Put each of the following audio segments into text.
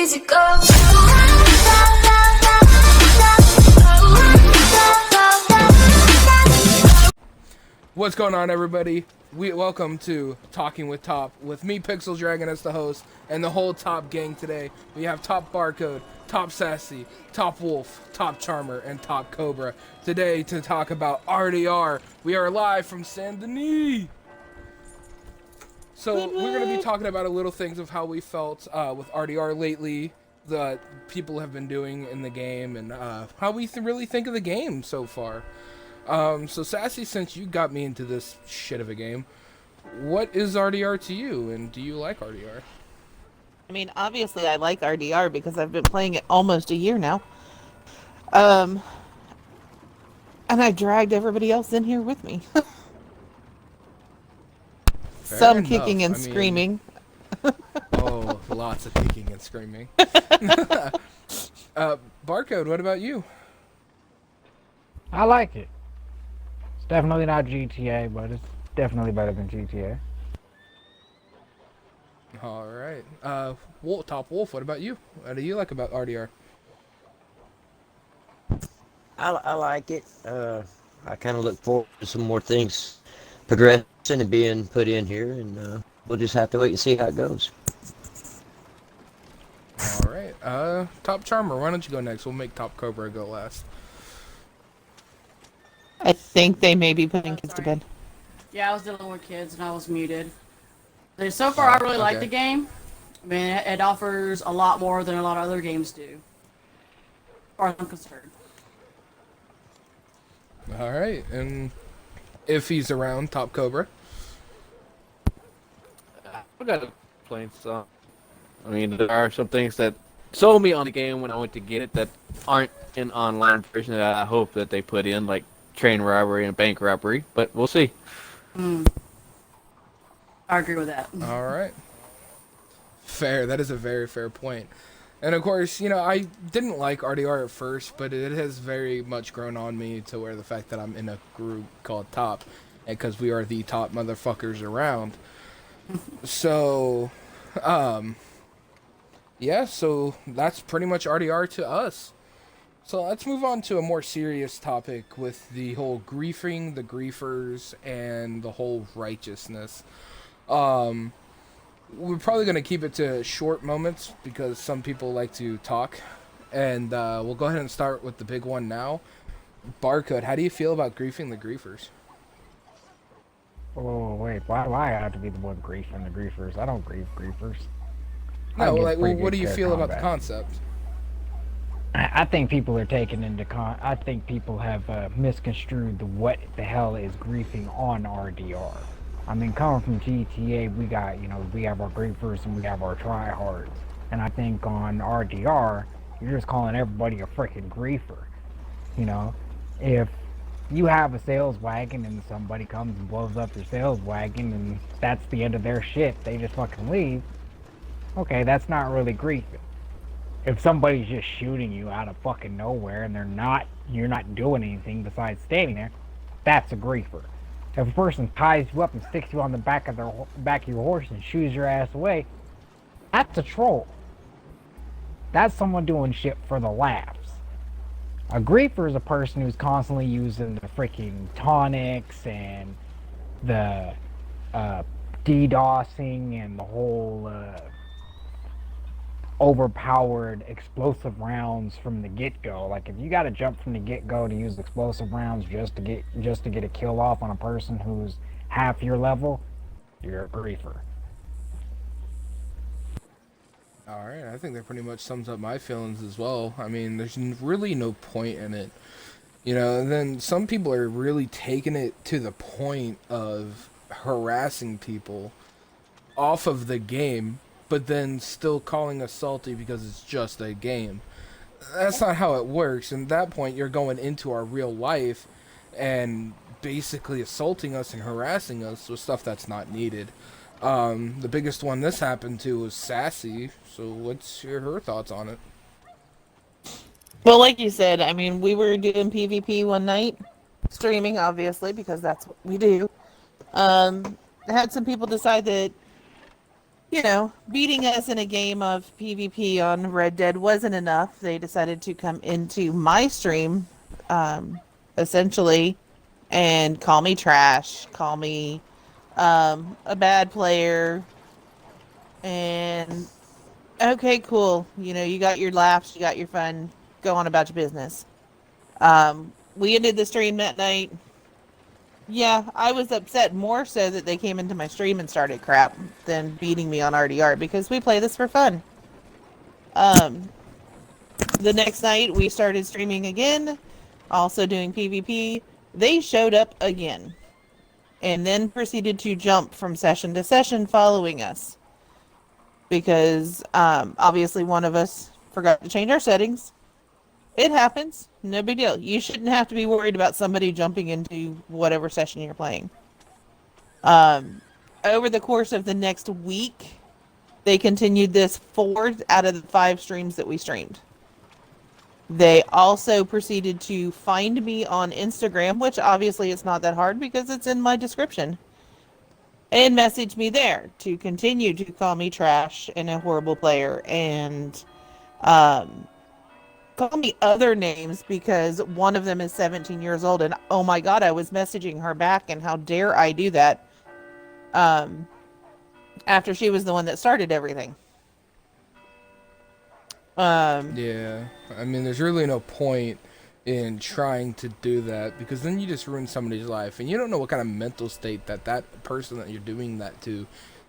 easy go. What's going on, everybody? Welcome to Talking with Top, with me, Pixel Dragon, as the host, and the whole Top gang today. We have Top Barcode, Top Sassy, Top Wolf, Top Charmer, and Top Cobra today to talk about RDR. We are live from Saint Denis. So we're going to be talking about a little things of how we felt with RDR lately, the people have been doing in the game, and how we really think of the game so far. So Sassy, since you got me into this shit of a game, what is RDR to you, and do you like RDR? I mean, obviously I like RDR because I've been playing it almost a year now. And I dragged everybody else in here with me. Some enough. kicking and screaming. Oh, lots of kicking and screaming. Barcode, what about you? I like it. It's definitely not GTA, but it's definitely better than GTA. All right. Top Wolf, what about you? What do you like about RDR? I like it. I kind of look forward to some more things progressing and being put in here, and we'll just have to wait and see how it goes. All right. Top Charmer, why don't you go next? We'll make Top Cobra go last. I think they may be putting kids to bed. Yeah, I was dealing with kids and I was muted. So far, I really like okay. the game. I mean, it offers a lot more than a lot of other games do, as far as I'm concerned. All right, and if he's around, Top Cobra. I got playing some. I mean, there are some things that sold me on the game when I went to get it that aren't in online version that I hope that they put in, like train robbery and bank robbery, but we'll see. I agree with that. All right. Fair. That is a very fair point. And of course, you know, I didn't like RDR at first, but it has very much grown on me to where the fact that I'm in a group called Top, and because we are the top motherfuckers around. So, yeah, so that's pretty much RDR to us. So let's move on to a more serious topic with the whole griefing, the griefers, and the whole righteousness. We're probably going to keep it to short moments because some people like to talk. And we'll go ahead and start with the big one now. Barcode, how do you feel about griefing the griefers? Oh, wait, why do I have to be the one griefing the griefers? I don't grief griefers. No, like, well, what do you feel about the concept? I think people are taking into I think people have misconstrued what the hell is griefing on RDR. I mean, coming from GTA, we have our griefers and we have our tryhards. And I think on RDR, you're just calling everybody a freaking griefer. You know, if you have a sales wagon and somebody comes and blows up your sales wagon and that's the end of their shit, they just fucking leave. Okay, that's not really griefing. If somebody's just shooting you out of fucking nowhere and you're not doing anything besides standing there, that's a griefer. If a person ties you up and sticks you on the back of your horse and shoos your ass away, that's a troll. That's someone doing shit for the laughs. A griefer is a person who's constantly using the freaking tonics and the DDoSing and the whole overpowered explosive rounds from the get-go. Like, if you gotta jump from the get-go to use explosive rounds just to get a kill off on a person who's half your level, you're a griefer. Alright, I think that pretty much sums up my feelings as well. I mean, there's really no point in it. You know, and then some people are really taking it to the point of harassing people off of the game, but then still calling us salty because it's just a game. That's not how it works. And at that point, you're going into our real life and basically assaulting us and harassing us with stuff that's not needed. The biggest one this happened to was Sassy. So what's her thoughts on it? Well, like you said, I mean, we were doing PvP one night, streaming, obviously, because that's what we do. Had some people decide that beating us in a game of PvP on Red Dead wasn't enough. They decided to come into my stream, essentially, and call me trash, call me a bad player, and okay, cool. You got your laughs, you got your fun, go on about your business. We ended the stream that night. Yeah, I was upset more so that they came into my stream and started crap than beating me on RDR because we play this for fun. The next night we started streaming again, also doing PvP. They showed up again and then proceeded to jump from session to session following us because obviously one of us forgot to change our settings. It happens. No big deal. You shouldn't have to be worried about somebody jumping into whatever session you're playing. Over the course of the next week, they continued this 4 out of the 5 streams that we streamed. They also proceeded to find me on Instagram, which obviously it's not that hard because it's in my description, and message me there to continue to call me trash and a horrible player and call me other names because one of them is 17 years old and oh my god, I was messaging her back and how dare I do that after she was the one that started everything. Yeah, I mean, there's really no point in trying to do that because then you just ruin somebody's life and you don't know what kind of mental state that person that you're doing that to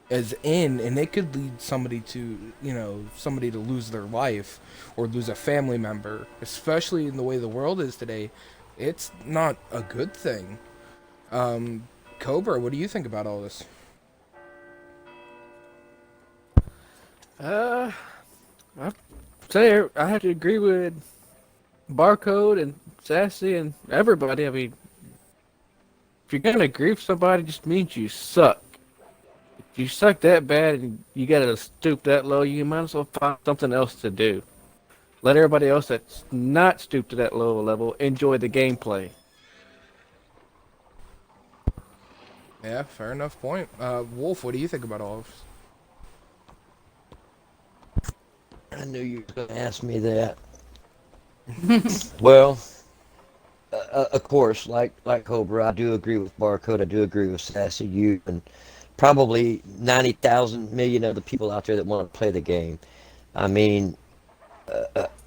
is in, and it could lead somebody to lose their life or lose a family member, especially in the way the world is today. It's not a good thing. Cobra, what do you think about all this? I say I have to agree with Barcode and Sassy and everybody. I mean, if you're gonna grief somebody, it just means you suck. If you suck that bad and you gotta stoop that low, you might as well find something else to do. Let everybody else that's not stooped to that low level enjoy the gameplay. Yeah, fair enough point. Wolf, what do you think about all of this? I knew you were going to ask me that. Well, of course, like Cobra, I do agree with Barcode. I do agree with Sassy, you, and probably 90,000 million other people out there that want to play the game. I mean,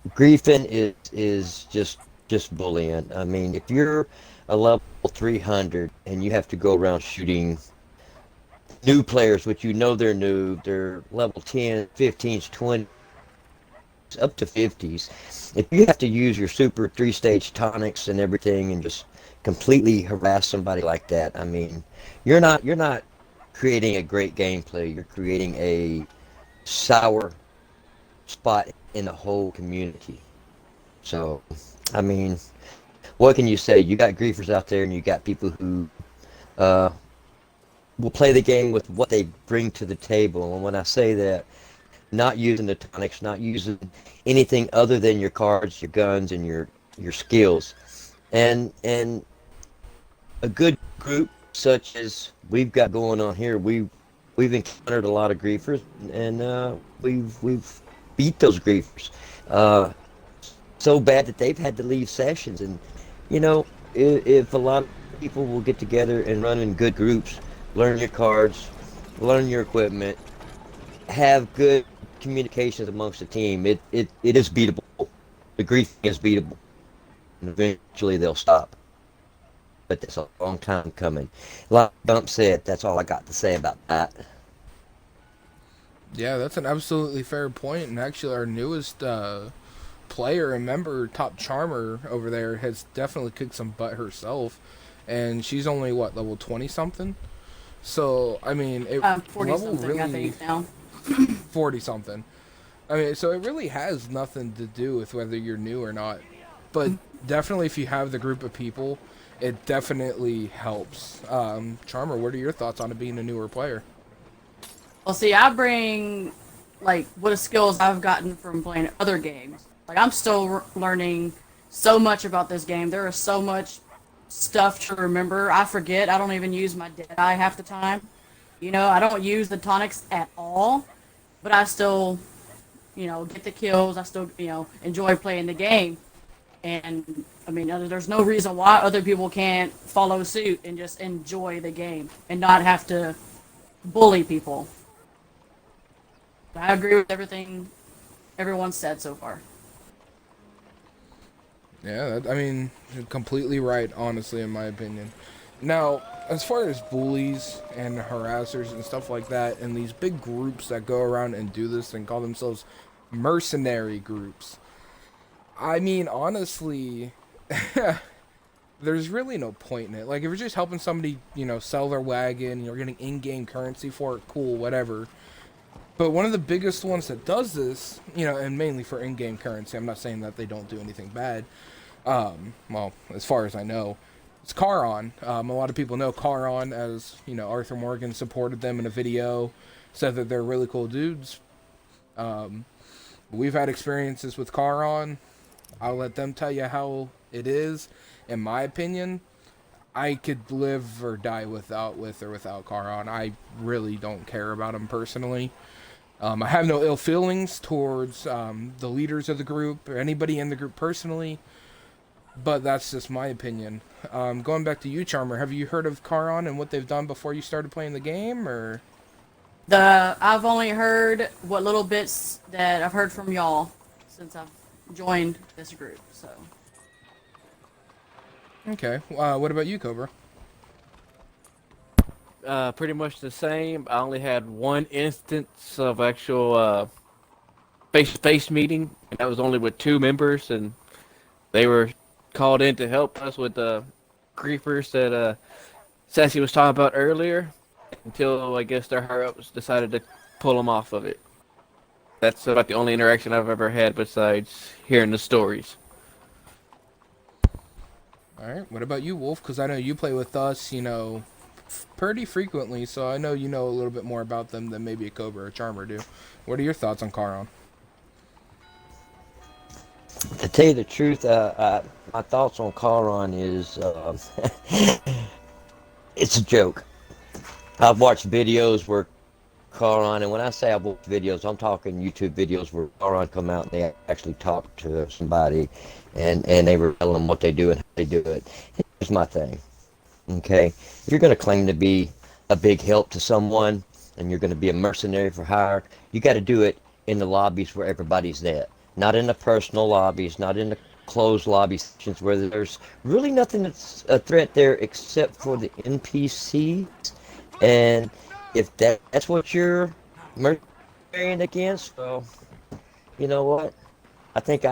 griefing is just bullying. I mean, if you're a level 300 and you have to go around shooting new players, which they're new, they're level 10, 15s, 20s, up to 50s. If you have to use your super 3-stage tonics and everything and just completely harass somebody like that, I mean, you're not creating a great gameplay. You're creating a sour spot in the whole community. So, I mean, what can you say? You got griefers out there and you got people who will play the game with what they bring to the table. And when I say that, not using the tonics, not using anything other than your cards, your guns, and your skills. And a good group such as we've got going on here, we've encountered a lot of griefers, and we've beat those griefers so bad that they've had to leave sessions. And if a lot of people will get together and run in good groups, learn your cards, learn your equipment, have good communications amongst the team, it is beatable. The griefing is beatable, and eventually they'll stop. But that's a long time coming. Like Bump said, that's all I got to say about that. Yeah, that's an absolutely fair point. And actually, our newest player and member, Top Charmer over there, has definitely kicked some butt herself. And she's only, level 20 something? So, I mean, 40 something, really, I think now. 40 something. I mean, so it really has nothing to do with whether you're new or not. But definitely, if you have the group of people, it definitely helps. Charmer, what are your thoughts on it being a newer player? Well, see, I bring, what skills I've gotten from playing other games. I'm still learning so much about this game. There is so much stuff to remember. I forget. I don't even use my Deadeye half the time. You know, I don't use the tonics at all, but I still, get the kills. I still, enjoy playing the game. And I mean, there's no reason why other people can't follow suit and just enjoy the game and not have to bully people. I agree with everything everyone said so far. Yeah, I mean, you're completely right, honestly, in my opinion. Now, as far as bullies and harassers and stuff like that, and these big groups that go around and do this and call themselves mercenary groups, I mean, honestly, there's really no point in it. Like, if you're just helping somebody, sell their wagon, you're getting in-game currency for it, cool, whatever. But one of the biggest ones that does this, and mainly for in-game currency, I'm not saying that they don't do anything bad. Well, as far as I know, it's Charon. A lot of people know Charon as, Arthur Morgan supported them in a video, said that they're really cool dudes. We've had experiences with Charon. I'll let them tell you how it is. In my opinion, I could live or die with or without Charon. I really don't care about him personally. I have no ill feelings towards the leaders of the group or anybody in the group personally, but that's just my opinion. Going back to you, Charmer, have you heard of Charon and what they've done before you started playing the game, or? I've only heard what little bits that I've heard from y'all since I've joined this group. So. Okay. What about you, Cobra? Pretty much the same. I only had one instance of actual face-to-face meeting, and that was only with 2 members, and they were called in to help us with the griefers that Sassy was talking about earlier, until I guess their higher-ups decided to pull them off of it. That's about the only interaction I've ever had besides hearing the stories. Alright, what about you, Wolf? Because I know you play with us, pretty frequently, so I know you know a little bit more about them than maybe a Cobra or Charmer do. What are your thoughts on Charon? To tell you the truth, my thoughts on Charon is it's a joke. I've watched videos where Charon, and when I say I've watched videos, I'm talking YouTube videos where Charon come out and they actually talk to somebody, and they were telling them what they do and how they do it. Here's my thing. Okay, if you're going to claim to be a big help to someone and you're going to be a mercenary for hire, you got to do it in the lobbies where everybody's there. Not in the personal lobbies, not in the closed lobby sections where there's really nothing that's a threat there except for the NPCs. And if that's what you're mercenarying against, well, you know what? I think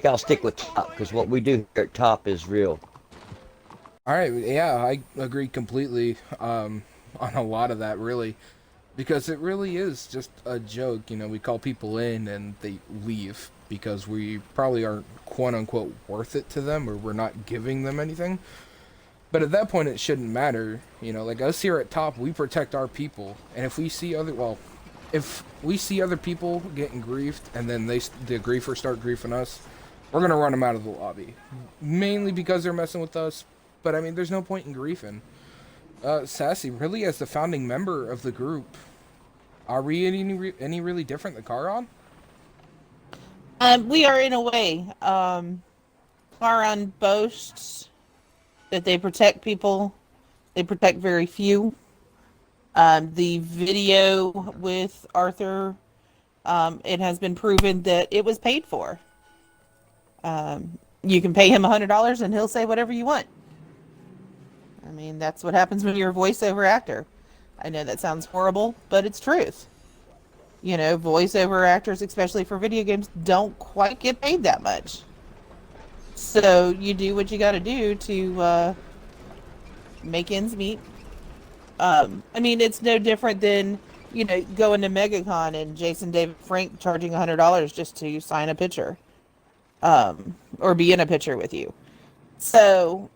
I'll stick with top, because what we do here at top is real. All right, yeah, I agree completely on a lot of that, really, because it really is just a joke. We call people in and they leave because we probably aren't quote-unquote worth it to them, or we're not giving them anything. But at that point, it shouldn't matter. Like us here at top, we protect our people, and if we see other people getting griefed and then the griefers start griefing us, we're gonna run them out of the lobby, mainly because they're messing with us. But I mean, there's no point in griefing. Sassy, really, as the founding member of the group, are we any really different than Charon? We are in a way. Charon boasts that they protect people. They protect very few. The video with Arthur, it has been proven that it was paid for. You can pay him $100 and he'll say whatever you want. I mean, that's what happens when you're a voiceover actor. I know that sounds horrible, but it's truth. Voiceover actors, especially for video games, don't quite get paid that much. So you do what you got to do to make ends meet. I mean, it's no different than, going to MegaCon and Jason David Frank charging $100 just to sign a picture. Or be in a picture with you. So,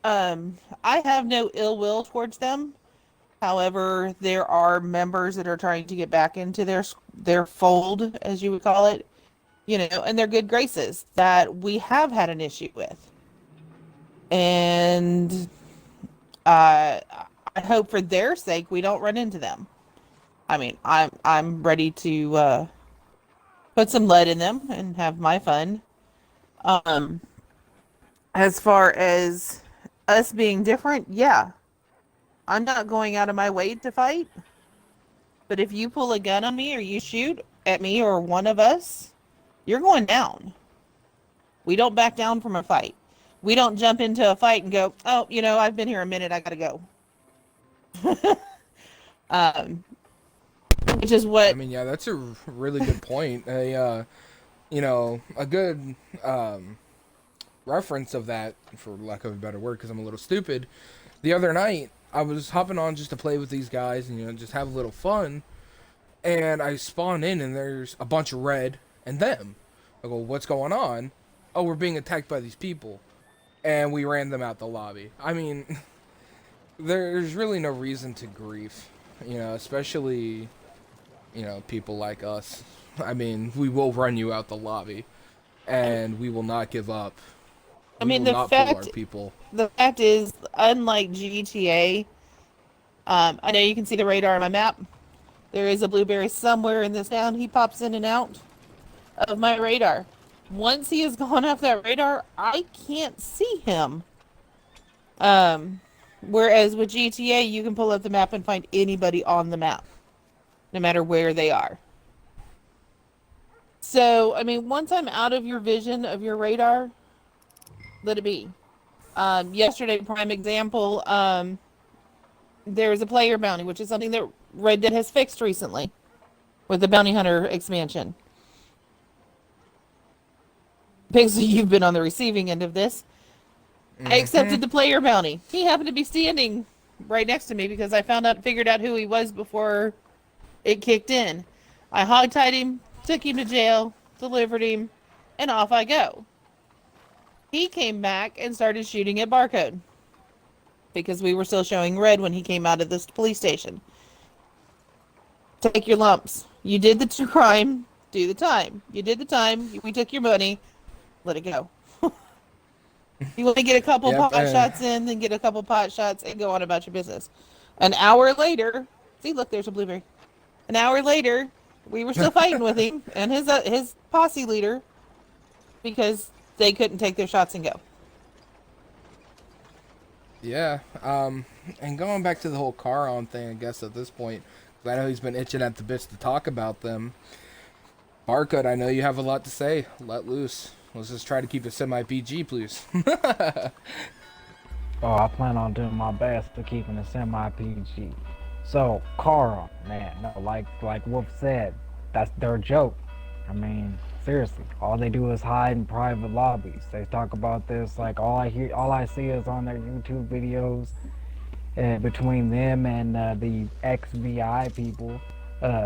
I have no ill will towards them. However, there are members that are trying to get back into their fold, as you would call it, and their good graces that we have had an issue with. And I I hope for their sake we don't run into them. I mean, I'm ready to put some lead in them and have my fun. Um, as far as us being different, yeah, I'm not going out of my way to fight. But if you pull a gun on me or you shoot at me or one of us, you're going down. We don't back down from a fight. We don't jump into a fight and go, oh, I've been here a minute, I gotta go. um, which is I what mean, yeah, that's a really good point. A good reference of that, for lack of a better word, because I'm a little stupid. The other night, I was hopping on just to play with these guys and just have a little fun, and I spawn in and there's a bunch of red and them. I go, what's going on? Oh, we're being attacked by these people, and we ran them out the lobby. I mean, there's really no reason to grief, especially people like us. I mean, we will run you out the lobby, and we will not give up. I We mean, will not pull our people. the fact is, unlike GTA, I know you can see the radar on my map. There is a blueberry somewhere in this town. He pops in and out of my radar. Once he has gone off that radar, I can't see him. Whereas with GTA, you can pull up the map and find anybody on the map, no matter where they are. So, I mean, once I'm out of your vision of your radar, let it be. Yesterday, prime example, there was a player bounty, which is something that Red Dead has fixed recently with the Bounty Hunter expansion. Pixel, you've been on the receiving end of this. I accepted the player bounty. He happened to be standing right next to me because I figured out who he was before it kicked in. I hogtied him, took him to jail, delivered him, and off I go. He came back and started shooting at Barcode because we were still showing red when he came out of this police station. Take your lumps. You did the crime, do the time. You did the time, we took your money, let it go. You want to get a couple pot shots in, then get a couple pot shots and go on about your business. An hour later, see, look, there's a blueberry. An hour later, we were still fighting with him and his posse leader because they couldn't take their shots and go. Yeah, and going back to the whole Charon thing, I guess at this point, 'cause I know he's been itching at the bits to talk about them. Barcode, I know you have a lot to say. Let loose. Let's just try to keep it semi-PG, please. Oh, I plan on doing my best to keeping it semi-PG. So, Carl, man, no, like Wolf said, that's their joke. I mean, seriously, all they do is hide in private lobbies. They talk about this, like all I see is on their YouTube videos between them and the XVI people,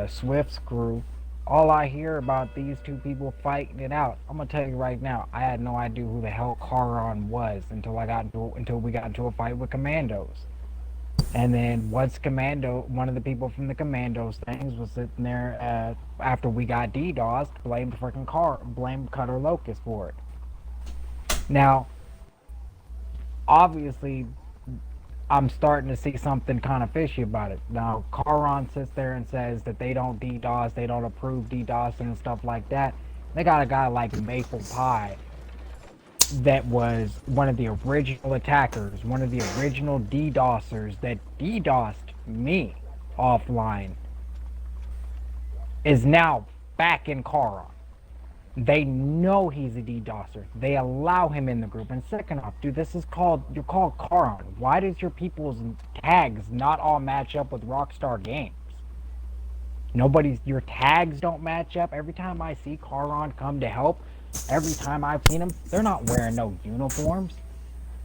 Swift's crew. All I hear about these two people fighting it out. I'm gonna tell you right now, I had no idea who the hell Charon was until we got into a fight with Commandos. And then one of the people from the Commandos things was sitting there after we got DDoSed, blamed Cutter Locust for it. Now, obviously, I'm starting to see something kind of fishy about it. Now, Charon sits there and says that they don't DDoS, they don't approve DDoS and stuff like that. They got a guy like Maple Pie that was one of the original attackers, one of the original DDoSers that DDoSed me offline, is now back in Charon. They know he's a DDoSer. They allow him in the group. And second off, dude, you're called Charon. Why does your people's tags not all match up with Rockstar Games? Your tags don't match up. Every time I see Charon come to help, every time I've seen them, they're not wearing no uniforms.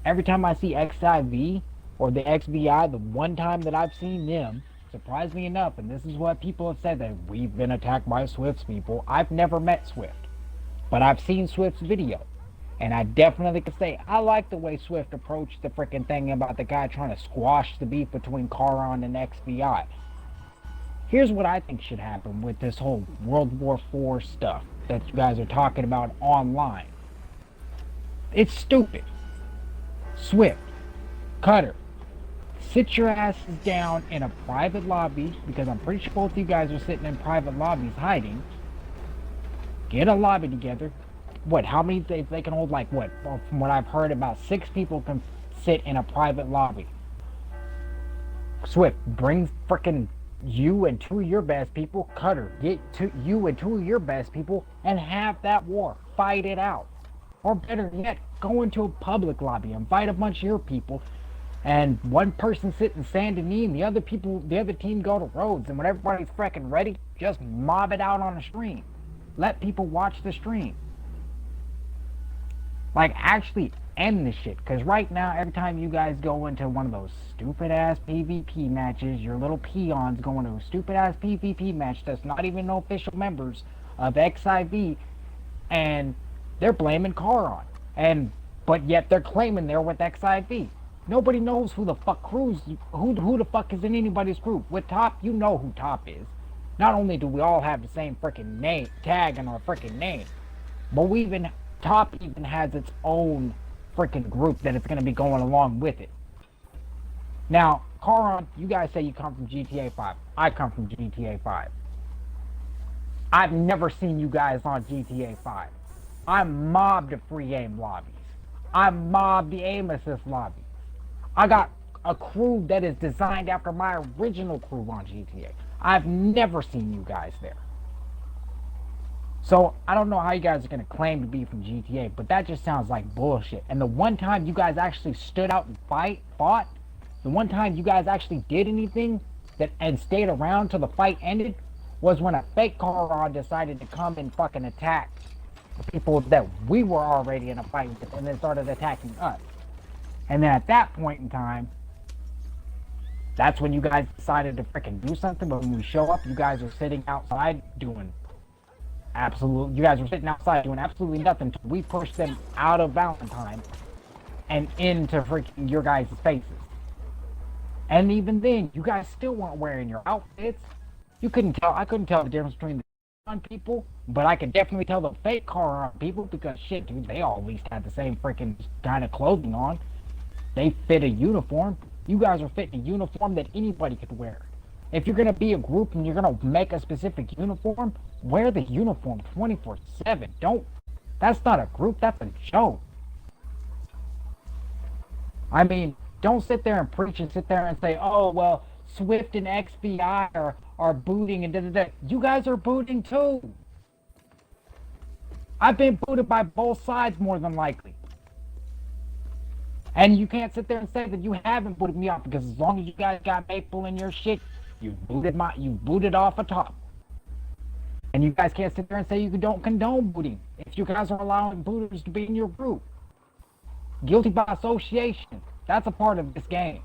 Every time I see XIV or the XVI, the one time that I've seen them, surprisingly enough, and this is what people have said, that we've been attacked by Swift's people. I've never met Swift, but I've seen Swift's video. And I definitely can say I like the way Swift approached the freaking thing about the guy trying to squash the beef between Charon and XVI. Here's what I think should happen with this whole World War IV stuff that you guys are talking about online. It's stupid. Swift, Cutter, sit your asses down in a private lobby, because I'm pretty sure both of you guys are sitting in private lobbies hiding. Get a lobby together. What, how many, they can hold like what? Well, from what I've heard, about 6 people can sit in a private lobby. Swift, bring frickin' you and 2 of your best people. Cutter, get you and 2 of your best people and have that war. Fight it out. Or better yet, go into a public lobby, invite a bunch of your people, and one person sit in Saint Denis and the other team go to Rhodes, and when everybody's frickin' ready, just mob it out on a stream. Let people watch the stream. Like, actually end this shit. Because right now, every time you guys go into one of those stupid-ass PvP matches, your little peons go into a stupid-ass PvP match that's not even no official members of XIV, and they're blaming Charon. But yet they're claiming they're with XIV. Nobody knows who the fuck who the fuck is in anybody's group. With Top, you know who Top is. Not only do we all have the same freaking name tag in our freaking name, but Top even has its own freaking group that it's going to be going along with it. Now, Charon, you guys say you come from GTA 5. I come from GTA 5. I've never seen you guys on GTA 5. I mobbed the free aim lobbies. I mobbed the aim assist lobbies. I got a crew that is designed after my original crew on GTA. I've never seen you guys there. So, I don't know how you guys are going to claim to be from GTA, but that just sounds like bullshit. And the one time you guys actually stood out and fought, the one time you guys actually did anything and stayed around till the fight ended, was when a fake Charon decided to come and fucking attack the people that we were already in a fight with, and then started attacking us. And then at that point in time, that's when you guys decided to freaking do something. But when we show up, you guys are sitting outside doing absolutely nothing until we push them out of Valentine and into freaking your guys' faces. And even then, you guys still weren't wearing your outfits. I couldn't tell the difference between the on people, but I could definitely tell the fake car on people, because shit, dude, they all at least had the same freaking kind of clothing on. They fit a uniform. You guys are fitting a uniform that anybody could wear. If you're gonna be a group and you're gonna make a specific uniform, wear the uniform 24/7. That's not a group, that's a joke. I mean, don't sit there and preach and sit there and say, oh, well, Swift and XVI are booting and da-da-da. You guys are booting too. I've been booted by both sides more than likely. And you can't sit there and say that you haven't booted me off, because as long as you guys got Maple in your shit, you booted off a Top. And you guys can't sit there and say you don't condone booting if you guys are allowing booters to be in your group. Guilty by association. That's a part of this game.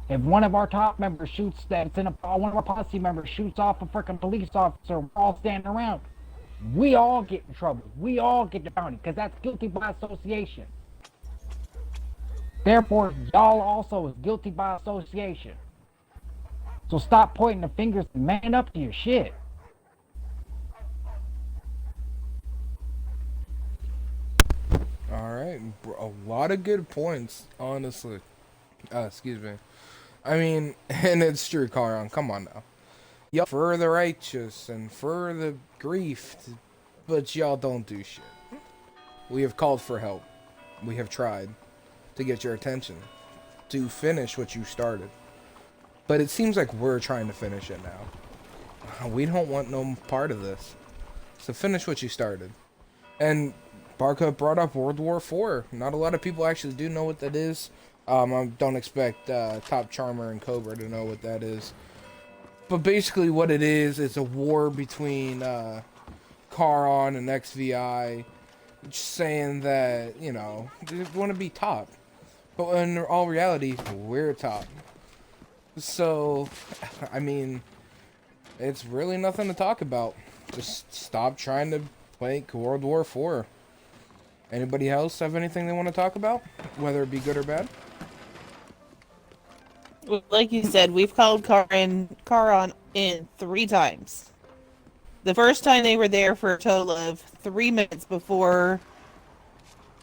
If one of our top members one of our posse members shoots off a freaking police officer, we're all standing around, we all get in trouble. We all get the bounty, because that's guilty by association. Therefore, y'all also is guilty by association. So stop pointing the fingers and man up to your shit. Alright, a lot of good points, honestly. Excuse me. I mean, and it's true, Charon, come on now. Y'all for the righteous and for the grief, but y'all don't do shit. We have called for help. We have tried to get your attention, to finish what you started. But it seems like we're trying to finish it now. We don't want no part of this. So finish what you started. And Barcode brought up World War IV. Not a lot of people actually do know what that is. I don't expect Top Charmer and Cobra to know what that is. But basically what it is a war between Charon and XVI, just saying that, you know, they want to be top. But in all reality, we're top. So, I mean, it's really nothing to talk about. Just stop trying to play World War IV. Anybody else have anything they want to talk about? Whether it be good or bad? Well, like you said, we've called Charon in 3 times. The first time they were there for a total of 3 minutes before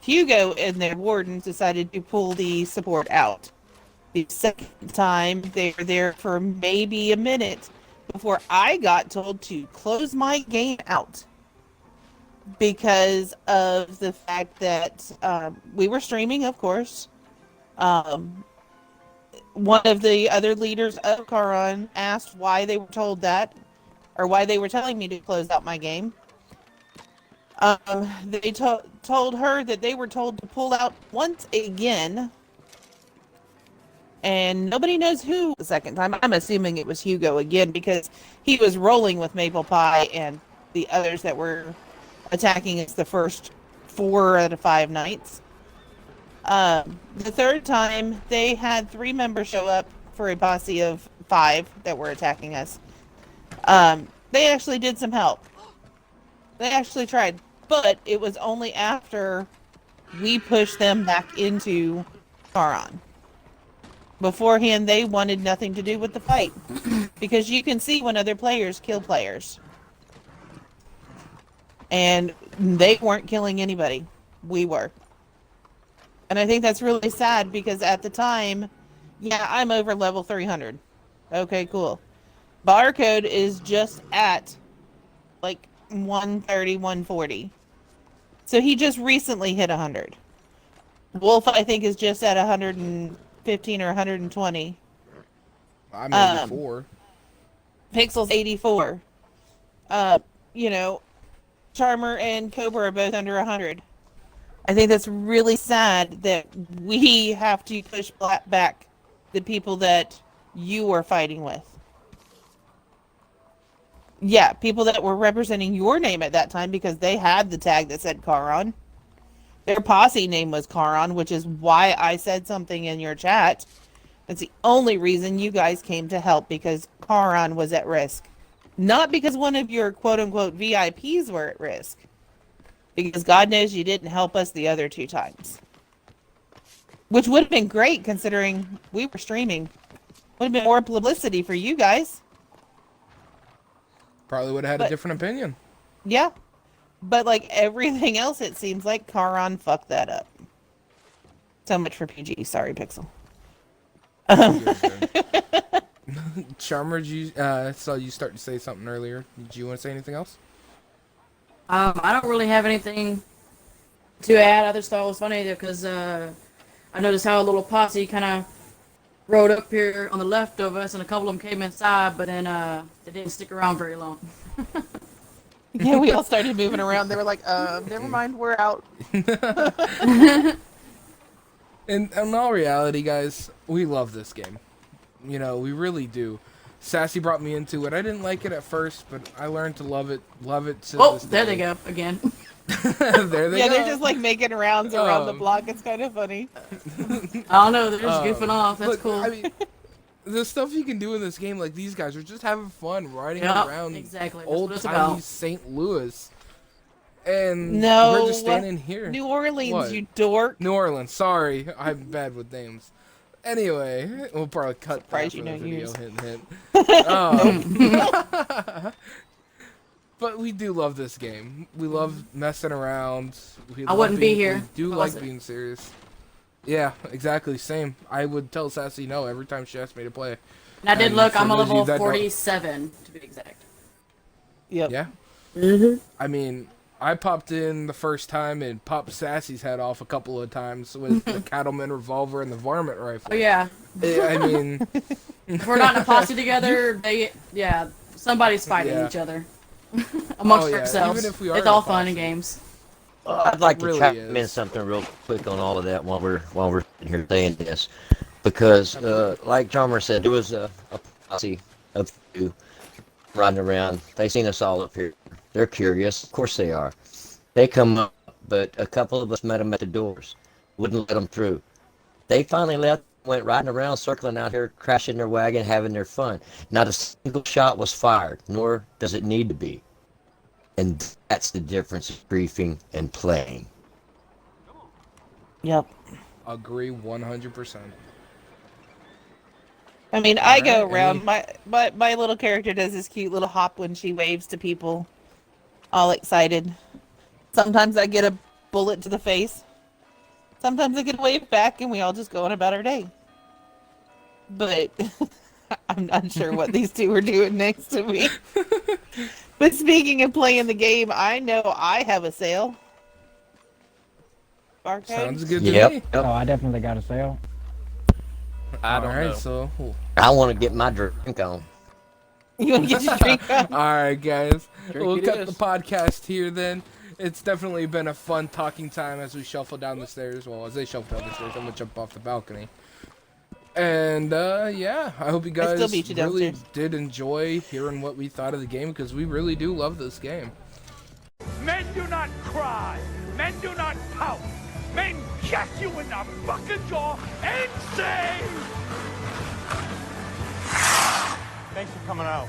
Hugo and their wardens decided to pull the support out. The second time, they were there for maybe a minute before I got told to close my game out because of the fact that we were streaming, of course. One of the other leaders of Karan asked why they were told that, or why they were telling me to close out my game. They told her that they were told to pull out once again, and nobody knows who the second time. I'm assuming it was Hugo again because he was rolling with Maple Pie and the others that were attacking us the first 4 out of 5 nights. The third time, they had 3 members show up for a posse of 5 that were attacking us. They actually did some help. They actually tried, but it was only after we pushed them back into Karan. Beforehand, they wanted nothing to do with the fight because you can see when other players kill players. And they weren't killing anybody. We were. And I think that's really sad because at the time, yeah, I'm over level 300. Okay, cool. Barcode is just at like 130, 140. So he just recently hit 100. Wolf, I think, is just at 115 or 120. I'm 84. Pixel's 84. You know, Charmer and Cobra are both under 100. I think that's really sad that we have to push back the people that you were fighting with. Yeah, people that were representing your name at that time because they had the tag that said Karan. Their posse name was Karan, which is why I said something in your chat. That's the only reason you guys came to help, because Karan was at risk. Not because one of your quote-unquote VIPs were at risk. Because God knows you didn't help us the other 2 times. Which would have been great considering we were streaming. Would have been more publicity for you guys. Probably would have had a different opinion. Yeah. But like everything else, it seems like Karan fucked that up. So much for PG. Sorry, Pixel. Charmer, saw you start to say something earlier. Did you want to say anything else? I don't really have anything to add. I just thought it was funny because I noticed how a little posse kind of rode up here on the left of us, and a couple of them came inside, but then they didn't stick around very long. Yeah, we all started moving around. They were like, never mind, we're out. In all reality, guys, we love this game. You know, we really do. Sassy brought me into it. I didn't like it at first, but I learned to love it. Love it to Oh, this there day. they go again. There they Yeah, go. they're just like making rounds around the block. It's kind of funny. I don't know, they're just goofing off. That's Look, cool. I mean, the stuff you can do in this game, like these guys are just having fun riding Yep, around exactly. That's old what it's tiny about. St. Louis, and No, we're just standing here. New Orleans, What? you dork. New Orleans. Sorry, I'm bad with names. Anyway, we'll probably cut that Surprised for you the know video. yours. Hint, hint. But we do love this game. We love messing around. I wouldn't be here We do if I like wasn't. being serious. Yeah, exactly. Same. I would tell Sassy no every time she asked me to play. And I did And look, for I'm a those of you level that don't- 47, to be exact. Yep. Yeah. Mm-hmm. I mean, I popped in the first time and popped Sassy's head off a couple of times with the Cattleman revolver and the varmint rifle. Oh, yeah. I mean, If we're not in a posse together, somebody's fighting Yeah. each other. Amongst yeah, ourselves. even if we are It's in a all fun and posse. games. I'd like to really chime in is. something real quick on all of that while we're sitting here saying this, because like Charmer said, there was a posse of 2 riding around. They seen us all up here. They're curious, of course they are. They come up, but a couple of us met them at the doors, wouldn't let them through. They finally left, went riding around, circling out here, crashing their wagon, having their fun. Not a single shot was fired, nor does it need to be. And that's the difference of griefing and playing. Yep. agree 100%. I mean, I go Alright, around. My little character does this cute little hop when she waves to people, all excited. Sometimes I get a bullet to the face. Sometimes I get a wave back, and we all just go on about our day. but I'm not sure what these two are doing next to me. But speaking of playing the game, I know I have a sale. Barcode? Sounds good to Yep. me. Oh, I definitely got a sale. I All don't right, know. so I want to get my drink on. You want to get your drink on? all right, guys, Drink we'll it cut is. the podcast here then. It's definitely been a fun talking time as we shuffle down the stairs. Well, as they shuffle down the stairs, I'm gonna jump off the balcony. And yeah, I hope you I still guys beat you really downstairs. did enjoy hearing what we thought of the game, because we really do love this game. Men do not cry. Men do not pout. Men kick you in the fucking jaw and say, thanks for coming out.